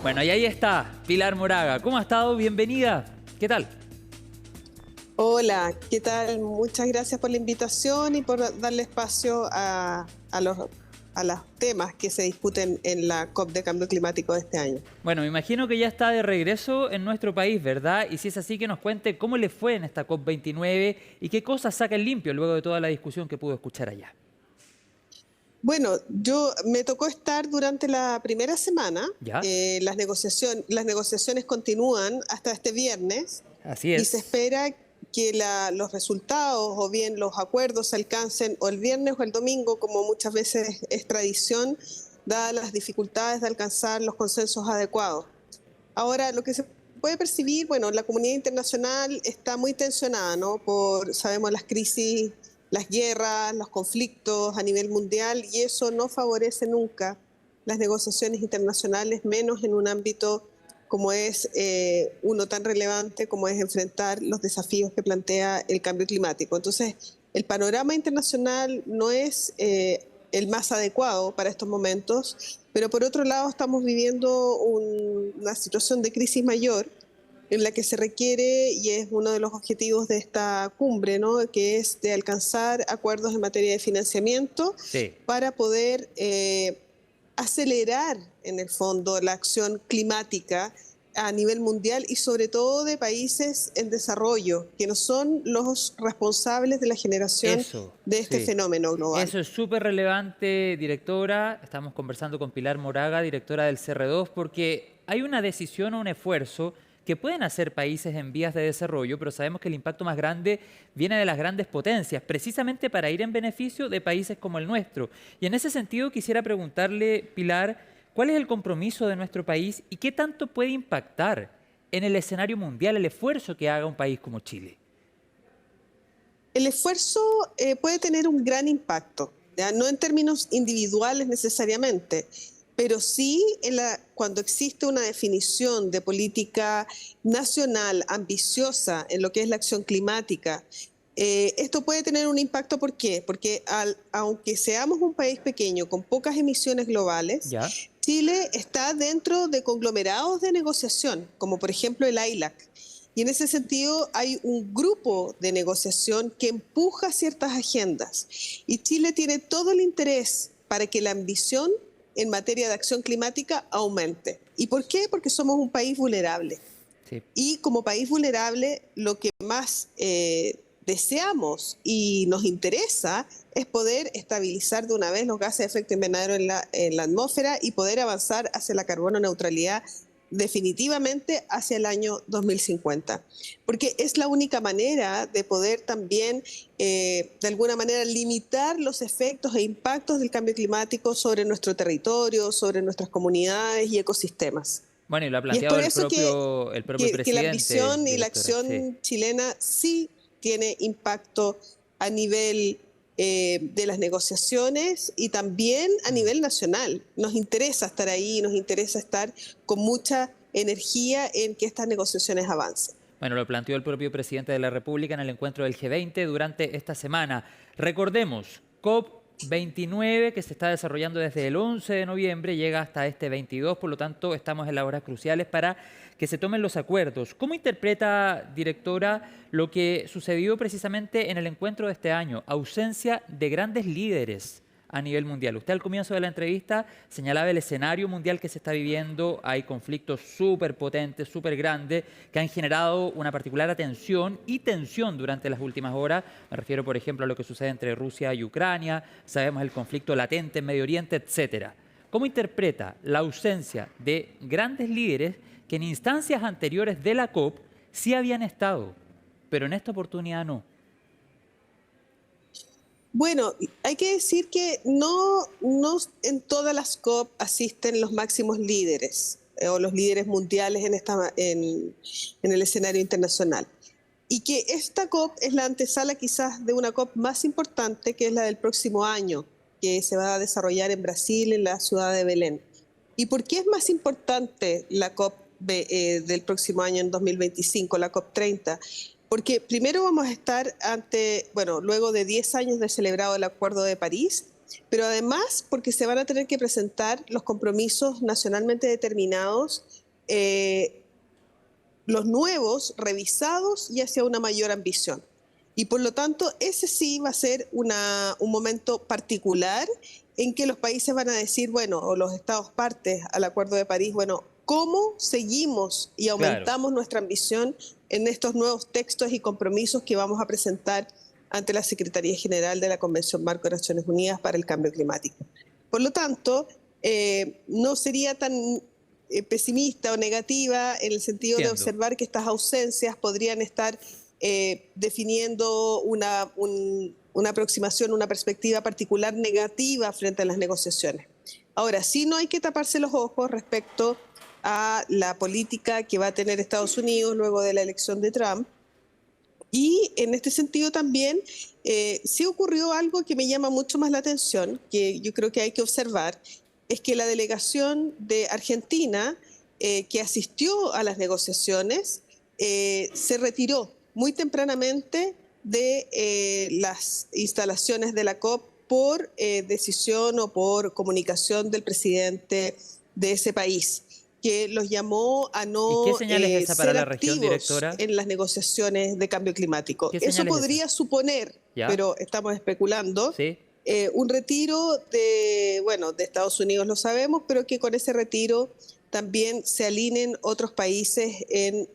Bueno, y ahí está Pilar Moraga. ¿Cómo ha estado? Bienvenida. ¿Qué tal? Hola, ¿qué tal? Muchas gracias por la invitación y por darle espacio a los temas que se discuten en la COP de Cambio Climático de este año. Bueno, me imagino que ya está de regreso en nuestro país, ¿verdad? Y si es así, que nos cuente cómo le fue en esta COP29 y qué cosas saca en limpio luego de toda la discusión que pudo escuchar allá. Bueno, yo me tocó estar durante la primera semana. ¿Ya? Las negociaciones continúan hasta este viernes Así y se es. espera que los resultados o bien los acuerdos se alcancen o el viernes o el domingo, como muchas veces es tradición, dadas las dificultades de alcanzar los consensos adecuados. Ahora, lo que se puede percibir, bueno, la comunidad internacional está muy tensionada, ¿no? Sabemos las crisis, las guerras, los conflictos a nivel mundial, y eso no favorece nunca las negociaciones internacionales, menos en un ámbito como es uno tan relevante como es enfrentar los desafíos que plantea el cambio climático. Entonces, el panorama internacional no es el más adecuado para estos momentos, pero por otro lado estamos viviendo una situación de crisis mayor en la que se requiere, y es uno de los objetivos de esta cumbre, ¿no?, que es de alcanzar acuerdos en materia de financiamiento Sí. para poder acelerar, en el fondo, la acción climática a nivel mundial y sobre todo de países en desarrollo, que no son los responsables de la generación Eso, de este sí. fenómeno global. Eso es súper relevante, directora. Estamos conversando con Pilar Moraga, directora del CR2, porque hay una decisión o un esfuerzo que pueden hacer países en vías de desarrollo, pero sabemos que el impacto más grande viene de las grandes potencias, precisamente para ir en beneficio de países como el nuestro. Y en ese sentido quisiera preguntarle, Pilar, ¿cuál es el compromiso de nuestro país y qué tanto puede impactar en el escenario mundial el esfuerzo que haga un país como Chile? El esfuerzo puede tener un gran impacto, ¿ya? No en términos individuales necesariamente, pero sí cuando existe una definición de política nacional ambiciosa en lo que es la acción climática. Esto puede tener un impacto. ¿Por qué? Porque aunque seamos un país pequeño con pocas emisiones globales, ¿Ya? Chile está dentro de conglomerados de negociación, como por ejemplo el ILAC. Y en ese sentido hay un grupo de negociación que empuja ciertas agendas. Y Chile tiene todo el interés para que la ambición en materia de acción climática aumente. ¿Y por qué? Porque somos un país vulnerable. Sí. Y como país vulnerable, lo que más deseamos y nos interesa es poder estabilizar de una vez los gases de efecto invernadero en la atmósfera y poder avanzar hacia la carbono neutralidad definitivamente hacia el año 2050, porque es la única manera de poder también, de alguna manera, limitar los efectos e impactos del cambio climático sobre nuestro territorio, sobre nuestras comunidades y ecosistemas. Bueno, y lo ha Y es por planteado eso el propio que la presidente, ambición y la directora. Sí. acción chilena sí tiene impacto a nivel de las negociaciones y también a Mm. nivel nacional. Nos interesa estar ahí, nos interesa estar con mucha energía en que estas negociaciones avancen. Bueno, lo planteó el propio presidente de la República en el encuentro del G20 durante esta semana. Recordemos, COP29, que se está desarrollando desde el 11 de noviembre, llega hasta este 22, por lo tanto estamos en las horas cruciales para que se tomen los acuerdos. ¿Cómo interpreta, directora, lo que sucedió precisamente en el encuentro de este año? Ausencia de grandes líderes a nivel mundial. Usted al comienzo de la entrevista señalaba el escenario mundial que se está viviendo. Hay conflictos súper potentes, súper grandes, que han generado una particular atención y tensión durante las últimas horas. Me refiero, por ejemplo, a lo que sucede entre Rusia y Ucrania. Sabemos el conflicto latente en Medio Oriente, etcétera. ¿Cómo interpreta la ausencia de grandes líderes que en instancias anteriores de la COP sí habían estado, pero en esta oportunidad no? Bueno, hay que decir que no en todas las COP asisten los máximos líderes o los líderes mundiales en el escenario internacional. Y que esta COP es la antesala quizás de una COP más importante, que es la del próximo año, que se va a desarrollar en Brasil, en la ciudad de Belén. ¿Y por qué es más importante la COP del próximo año, en 2025, la COP 30? Porque primero vamos a estar luego de 10 años de celebrado el Acuerdo de París, pero además porque se van a tener que presentar los compromisos nacionalmente determinados, los nuevos, revisados y hacia una mayor ambición. Y por lo tanto, ese sí va a ser un momento particular en que los países van a decir, bueno, o los estados partes al Acuerdo de París, bueno, ¿cómo seguimos y Claro. aumentamos nuestra ambición en estos nuevos textos y compromisos que vamos a presentar ante la Secretaría General de la Convención Marco de Naciones Unidas para el Cambio Climático? Por lo tanto, no sería tan pesimista o negativa en el sentido de Entiendo. observar que estas ausencias podrían estar definiendo una aproximación, una perspectiva particular negativa frente a las negociaciones. Ahora, sí no hay que taparse los ojos respecto a la política que va a tener Estados Unidos luego de la elección de Trump. Y en este sentido también sí ocurrió algo que me llama mucho más la atención, que yo creo que hay que observar, es que la delegación de Argentina que asistió a las negociaciones se retiró muy tempranamente de las instalaciones de la COP por decisión o por comunicación del presidente de ese país, que los llamó a ¿Y qué no señal es esa para ser la región, activos directora? en las negociaciones de cambio climático. ¿Qué Eso señal es esa? podría suponer, ¿Ya? pero estamos especulando, ¿Sí? un retiro de, bueno, de Estados Unidos lo sabemos, pero que con ese retiro también se alineen otros países en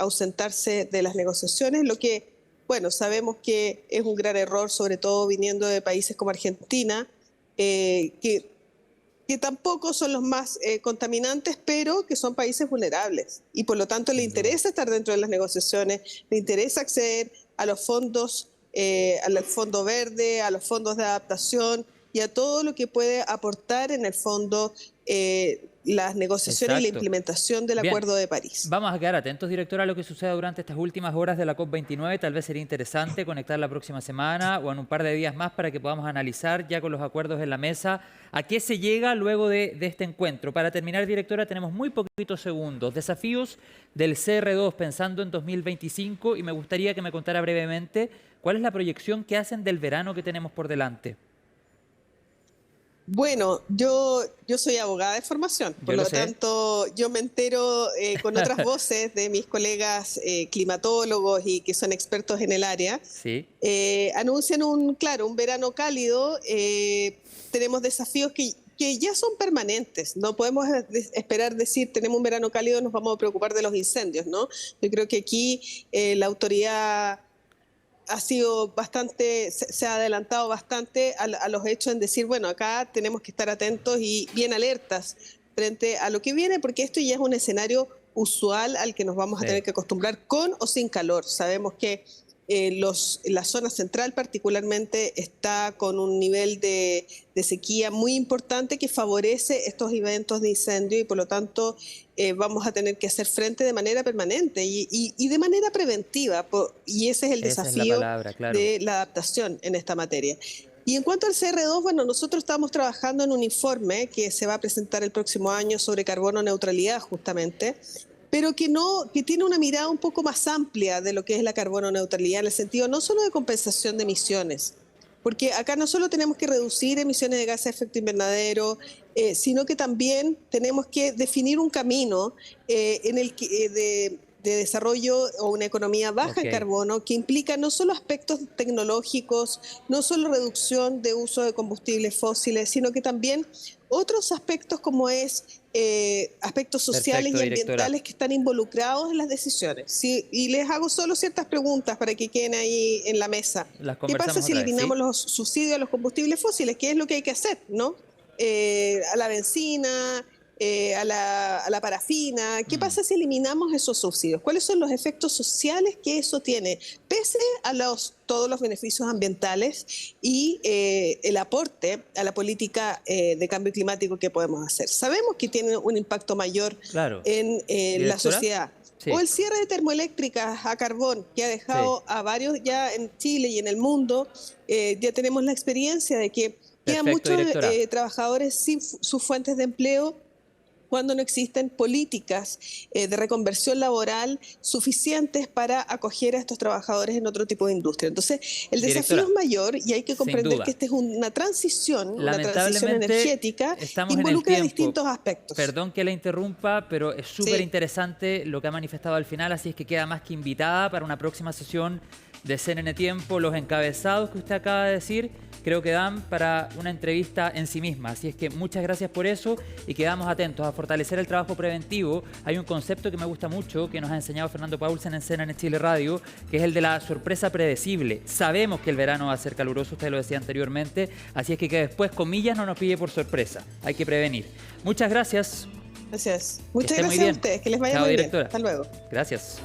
ausentarse de las negociaciones, lo que, bueno, sabemos que es un gran error, sobre todo viniendo de países como Argentina, que tampoco son los más contaminantes, pero que son países vulnerables. Y por lo tanto le Sin duda. interesa estar dentro de las negociaciones, le interesa acceder a los fondos, al Fondo Verde, a los fondos de adaptación y a todo lo que puede aportar en el fondo las negociaciones y la Exacto. implementación del Bien, Acuerdo de París. vamos a quedar atentos, directora, a lo que suceda durante estas últimas horas de la COP29. Tal vez sería interesante conectar la próxima semana o en un par de días más para que podamos analizar ya con los acuerdos en la mesa a qué se llega luego de este encuentro. Para terminar, directora, tenemos muy poquitos segundos. Desafíos del CR2 pensando en 2025 y me gustaría que me contara brevemente cuál es la proyección que hacen del verano que tenemos por delante. Bueno, yo soy abogada de formación, Yo por lo lo sé, tanto yo me entero con otras voces de mis colegas climatólogos y que son expertos en el área. sí, Anuncian claro, un verano cálido. Tenemos desafíos que ya son permanentes. No podemos esperar decir tenemos un verano cálido, nos vamos a preocupar de los incendios, ¿no? Yo creo que aquí la autoridad ha sido bastante, se ha adelantado bastante a los hechos en decir, bueno, acá tenemos que estar atentos y bien alertas frente a lo que viene, porque esto ya es un escenario usual al que nos vamos a tener sí. que acostumbrar con o sin calor. Sabemos que la zona central particularmente está con un nivel de sequía muy importante que favorece estos eventos de incendio y por lo tanto vamos a tener que hacer frente de manera permanente y de manera preventiva. Y ese es el Esa es la desafío palabra, claro. de la adaptación en esta materia. Y en cuanto al CR2, bueno, nosotros estamos trabajando en un informe que se va a presentar el próximo año sobre carbono neutralidad justamente, pero que tiene una mirada un poco más amplia de lo que es la carbono neutralidad, en el sentido no solo de compensación de emisiones, porque acá no solo tenemos que reducir emisiones de gases de efecto invernadero, sino que también tenemos que definir un camino en el que, de desarrollo o una economía baja Ok. en carbono que implica no solo aspectos tecnológicos, no solo reducción de uso de combustibles fósiles, sino que también otros aspectos como es aspectos sociales Perfecto, y directora. ambientales que están involucrados en las decisiones. ¿Sí? Y les hago solo ciertas preguntas para que queden ahí en la mesa. Las ¿Qué pasa conversamos si otra vez, ¿sí? eliminamos los subsidios a los combustibles fósiles? ¿Qué es lo que hay que hacer? ¿No? A la benzina, a la parafina. ¿Qué Mm, pasa si eliminamos esos subsidios? ¿Cuáles son los efectos sociales que eso tiene? Pese a todos los beneficios ambientales y el aporte a la política de cambio climático que podemos hacer. Sabemos que tiene un impacto mayor claro. en la ¿Directora? sociedad. O Sí, el cierre de termoeléctricas a carbón, que ha sí. dejado a varios ya en Chile y en el mundo. Ya tenemos la experiencia de que quedan Perfecto, muchos directora. trabajadores sin sus fuentes de empleo cuando no existen políticas de reconversión laboral suficientes para acoger a estos trabajadores en otro tipo de industria. Entonces, el desafío Directora, es mayor y hay que sin comprender duda. que esta es una transición Lamentablemente energética que estamos en el involucra tiempo. distintos aspectos. Perdón que la interrumpa, pero es súper Sí. interesante lo que ha manifestado al final, así es que queda más que invitada para una próxima sesión de CNN Tiempo. Los encabezados que usted acaba de decir creo que dan para una entrevista en sí misma, así es que muchas gracias por eso y quedamos atentos a fortalecer el trabajo preventivo. Hay un concepto que me gusta mucho que nos ha enseñado Fernando Paulsen en CNN Chile Radio, que es el de la sorpresa predecible. Sabemos que el verano va a ser caluroso, usted lo decía anteriormente, así es que después, comillas, no nos pille por sorpresa, hay que prevenir. Muchas gracias. Gracias. Que Muchas esté muy gracias a bien. ustedes. Que les vaya Chao, muy bien. directora. Hasta luego. Gracias.